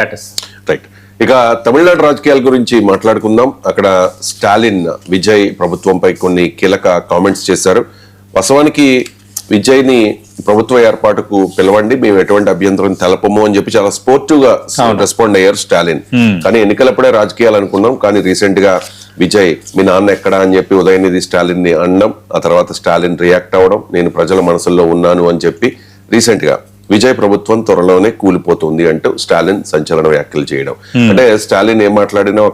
Status. Right. ఇక తమిళనాడు రాజకీయాల గురించి మాట్లాడుకుందాం. అక్కడ స్టాలిన్ విజయ్ ప్రభుత్వంపై కొన్ని కీలక కామెంట్స్ చేశారు. వాస్తవానికి విజయ్ ని ప్రభుత్వ ఏర్పాటుకు పిలవండి, మేము ఎటువంటి అభ్యంతరం తెలపము అని చెప్పి చాలా స్పోర్టివ్ గా రెస్పాండ్ అయ్యారు స్టాలిన్. కానీ ఎన్నికలప్పుడే రాజకీయాలు అనుకున్నాం, కానీ రీసెంట్ గా విజయ్ మీ నాన్న ఎక్కడా అని చెప్పి ఉదయనిధి స్టాలిన్ ని అనడం, ఆ తర్వాత స్టాలిన్ రియాక్ట్ అవ్వడం, నేను ప్రజల మనసుల్లో ఉన్నాను అని చెప్పి రీసెంట్ గా విజయ్ ప్రభుత్వం త్వరలోనే కూలిపోతుంది అంటూ స్టాలిన్ సంచలన వ్యాఖ్యలు చేయడం. అంటే స్టాలిన్ ఏం మాట్లాడినా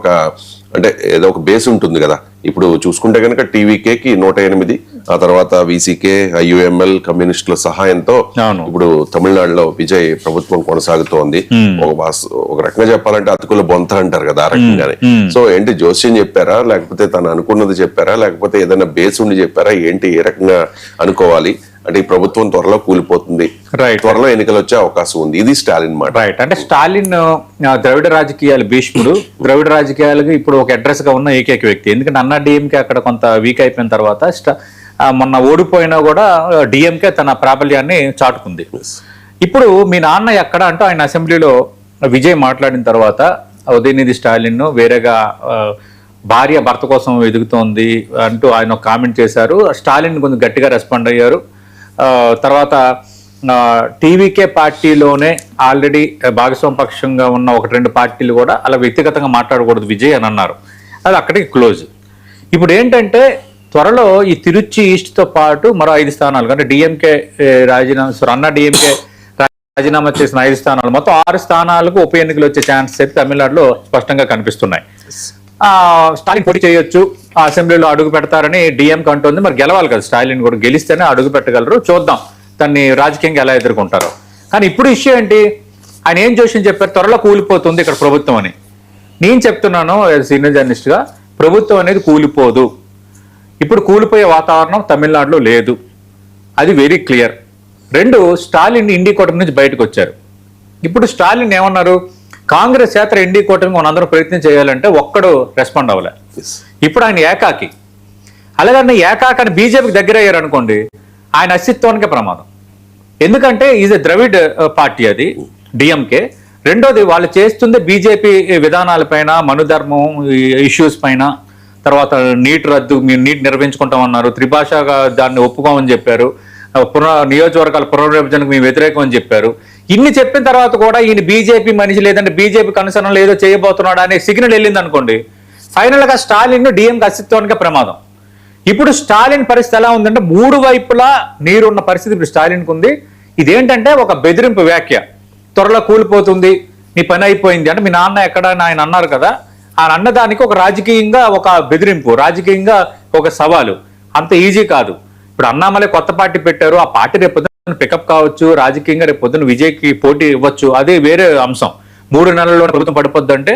అంటే ఏదో ఒక బేస్ ఉంటుంది కదా. ఇప్పుడు చూసుకుంటే కనుక టీవీకేకి 108, ఆ తర్వాత వీసీకే, ఐయుఎంఎల్, కమ్యూనిస్టుల సహాయంతో ఇప్పుడు తమిళనాడులో విజయ్ ప్రభుత్వం కొనసాగుతోంది. ఒక రకంగా చెప్పాలంటే అతుకుల బొంత అంటారు కదా, ఆ రకంగానే. సో ఏంటి జోస్యం చెప్పారా, లేకపోతే తను అనుకున్నది చెప్పారా, లేకపోతే ఏదైనా బేస్ ఉండి చెప్పారా, ఏంటి ఏ రకంగా అనుకోవాలి? అంటే ఈ ప్రభుత్వం త్వరలో కూలిపోతుంది, త్వరలో ఎన్నికలు వచ్చే అవకాశం ఉంది, ఇది స్టాలిన్ మాట. రైట్. అంటే స్టాలిన్ ద్రవిడ రాజకీయాలు భీష్ముడు, ద్రవిడ రాజకీయాలకు ఇప్పుడు ఒక అడ్రస్ గా ఉన్న ఏకైక వ్యక్తి. ఎందుకంటే అన్నా డిఎంకే అక్కడ కొంత వీక్ అయిపోయిన తర్వాత మొన్న ఓడిపోయినా కూడా డిఎంకే తన ప్రాబల్యాన్ని చాటుకుంది. ఇప్పుడు మీ నాన్న ఎక్కడ అంటూ ఆయన అసెంబ్లీలో విజయ్ మాట్లాడిన తర్వాత ఉదయనిధి స్టాలిన్ వేరేగా భార్య భర్త కోసం ఎదుగుతోంది అంటూ ఆయన ఒక కామెంట్ చేశారు. స్టాలిన్ కొంచెం గట్టిగా రెస్పాండ్ అయ్యారు. తర్వాత టీవీకే పార్టీలోనే ఆల్రెడీ భాగస్వామ్యపక్షంగా ఉన్న 1-2 పార్టీలు కూడా అలా వ్యక్తిగతంగా మాట్లాడకూడదు విజయ్ అని అన్నారు. అది అక్కడికి క్లోజ్. ఇప్పుడు ఏంటంటే త్వరలో ఈ తిరుచి ఈస్ట్తో పాటు మరో 5 స్థానాలు, అంటే డిఎంకే అన్నా డిఎంకే రాజీనామా చేసిన 5 స్థానాలు, మొత్తం 6 స్థానాలకు ఉప ఎన్నికలు వచ్చే ఛాన్సెస్ అయితే తమిళనాడులో స్పష్టంగా కనిపిస్తున్నాయి. స్టాలిన్ పోటీ చేయొచ్చు, ఆ అసెంబ్లీలో అడుగు పెడతారని డిఎంకే అంటుంది. మరి గెలవాలి కదా, స్టాలిన్ కూడా గెలిస్తేనే అడుగు పెట్టగలరు. చూద్దాం దాన్ని రాజకీయంగా ఎలా ఎదుర్కొంటారో. కానీ ఇప్పుడు ఇష్యూ ఏంటి, ఆయన ఏం జోషం చెప్పారు, త్వరలో కూలిపోతుంది ఇక్కడ ప్రభుత్వం అని. నేను చెప్తున్నాను సీనియర్ జర్నలిస్ట్ గా, ప్రభుత్వం అనేది కూలిపోదు. ఇప్పుడు కూలిపోయే వాతావరణం తమిళనాడులో లేదు, అది వెరీ క్లియర్. 2, స్టాలిన్ ఇండి కూటమి నుంచి బయటకు వచ్చారు. ఇప్పుడు స్టాలిన్ ఏమన్నారు, కాంగ్రెస్ యాత్ర ఇండి కూటమి మనందరం ప్రయత్నం చేయాలంటే ఒక్కడు రెస్పాండ్ అవ్వలే. ఇప్పుడు ఆయన ఏకాకి. అలాగని ఏకాకని బీజేపీకి దగ్గర అయ్యారు అనుకోండి, ఆయన అస్తిత్వానికే ప్రమాదం. ఎందుకంటే ఈజ్ ఎ ద్రవిడ్ పార్టీ అది డిఎంకే. రెండోది వాళ్ళు చేస్తుంది బీజేపీ విధానాలపైన, మనుధర్మం ఇష్యూస్ పైన, తర్వాత నీట్ రద్దు, మీరు నీట్ నిర్వహించుకుంటామన్నారు, త్రిభాషగా దాన్ని ఒప్పుకోమని చెప్పారు, నియోజకవర్గాల పునర్విభజనకు మేము వ్యతిరేకం అని చెప్పారు. ఇన్ని చెప్పిన తర్వాత కూడా ఈయన బీజేపీ మనిషి లేదంటే బీజేపీ కనుసరణలో ఏదో చేయబోతున్నాడు అనే సిగ్నల్ వెళ్ళింది అనుకోండి, ఫైనల్ గా స్టాలిన్ డిఎంకే అస్తిత్వానికే ప్రమాదం. ఇప్పుడు స్టాలిన్ పరిస్థితి ఎలా ఉందంటే 3 వైపులా నీరున్న పరిస్థితి ఇప్పుడు స్టాలిన్కి ఉంది. ఇదేంటంటే ఒక బెదిరింపు వ్యాఖ్య, త్వరలో కూలిపోతుంది, నీ పని అయిపోయింది అంటే మీ నాన్న ఎక్కడ అని ఆయన అన్నారు కదా, ఆయన అన్నదానికి ఒక రాజకీయంగా ఒక బెదిరింపు, రాజకీయంగా ఒక సవాలు. అంత ఈజీ కాదు. ఇప్పుడు అన్నామలై కొత్త పార్టీ పెట్టారు, ఆ పార్టీ రేపు పొద్దున పికప్ కావచ్చు, రాజకీయంగా రేపు పొద్దున విజయ్కి పోటీ ఇవ్వచ్చు, అదే వేరే అంశం. 3 నెలల్లో ప్రభుత్వం పడిపోద్ది అంటే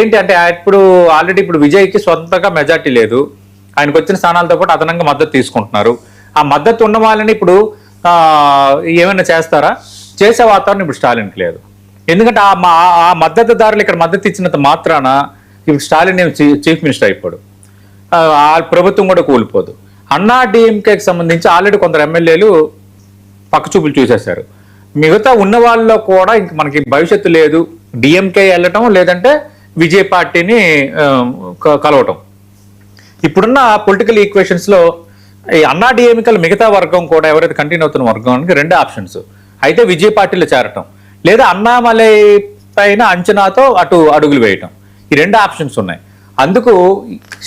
ఏంటి అంటే ఇప్పుడు ఆల్రెడీ ఇప్పుడు విజయ్కి సొంతంగా మెజార్టీ లేదు, ఆయనకు వచ్చిన స్థానాలతో పాటు అదనంగా మద్దతు తీసుకుంటున్నారు. ఆ మద్దతు ఉన్న వాళ్ళని ఇప్పుడు ఏమైనా చేస్తారా, చేసే వాతావరణం ఇప్పుడు స్టాలిన్కి లేదు. ఎందుకంటే ఆ మద్దతుదారులు ఇక్కడ మద్దతు ఇచ్చినంత మాత్రాన ఇప్పుడు స్టాలిన్ చీఫ్ మినిస్టర్ అయిపోడు, ఆ ప్రభుత్వం కూడా కూలిపోదు. అన్నా డిఎంకేకి సంబంధించి ఆల్రెడీ కొందరు ఎమ్మెల్యేలు పక్కచూపులు చూసేశారు. మిగతా ఉన్న వాళ్ళలో కూడా ఇంక మనకి భవిష్యత్తు లేదు, డిఎంకే వెళ్ళటం లేదంటే విజయ్ పార్టీని కలవటం. ఇప్పుడున్న పొలిటికల్ ఈక్వేషన్స్ లో ఈ అన్నా డిఎంకేల మిగతా వర్గం కూడా ఎవరైతే కంటిన్యూ అవుతున్న వర్గానికి 2 ఆప్షన్స్, అయితే విజయ్ పార్టీలో చేరటం, లేదా అన్నామలై పైన అంచనాతో అటు అడుగులు వేయటం. ఈ 2 ఆప్షన్స్ ఉన్నాయి. అందుకు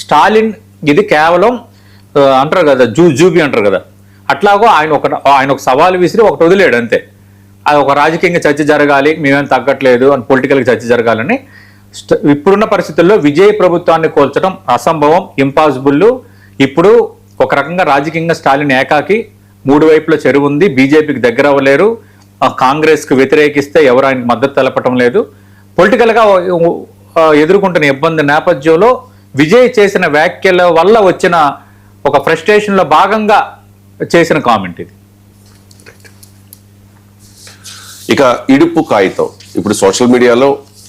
స్టాలిన్ ఇది కేవలం అంటారు కదా జూబీ అంటారు కదా, అట్లాగో ఆయన ఒక సవాలు విసిరి ఒకటి వదిలేడు అంతే. అది ఒక రాజకీయంగా చర్చ జరగాలి, మేమేం తగ్గట్లేదు అని పొలిటికల్గా చర్చ జరగాలని. ఇప్పుడున్న పరిస్థితుల్లో విజయ్ ప్రభుత్వాన్ని కోల్చడం అసంభవం, ఇంపాసిబుల్. ఇప్పుడు ఒక రకంగా రాజకీయంగా స్టాలిన్ ఏకాకి, 3 వైపుల చెరువు ఉంది, బీజేపీకి దగ్గర అవ్వలేరు, కాంగ్రెస్కి వ్యతిరేకిస్తే ఎవరు ఆయనకు మద్దతు తెలపటం లేదు. పొలిటికల్గా ఎదుర్కొంటున్న ఇబ్బంది నేపథ్యంలో విజయ్ చేసిన వ్యాఖ్యల వల్ల వచ్చిన ఒక ఫ్రస్ట్రేషన్ లో భాగంగా చేసిన కామెంట్ ఇది. ఇక ఇడుపు కాగితం ఇప్పుడు సోషల్ మీడియాలో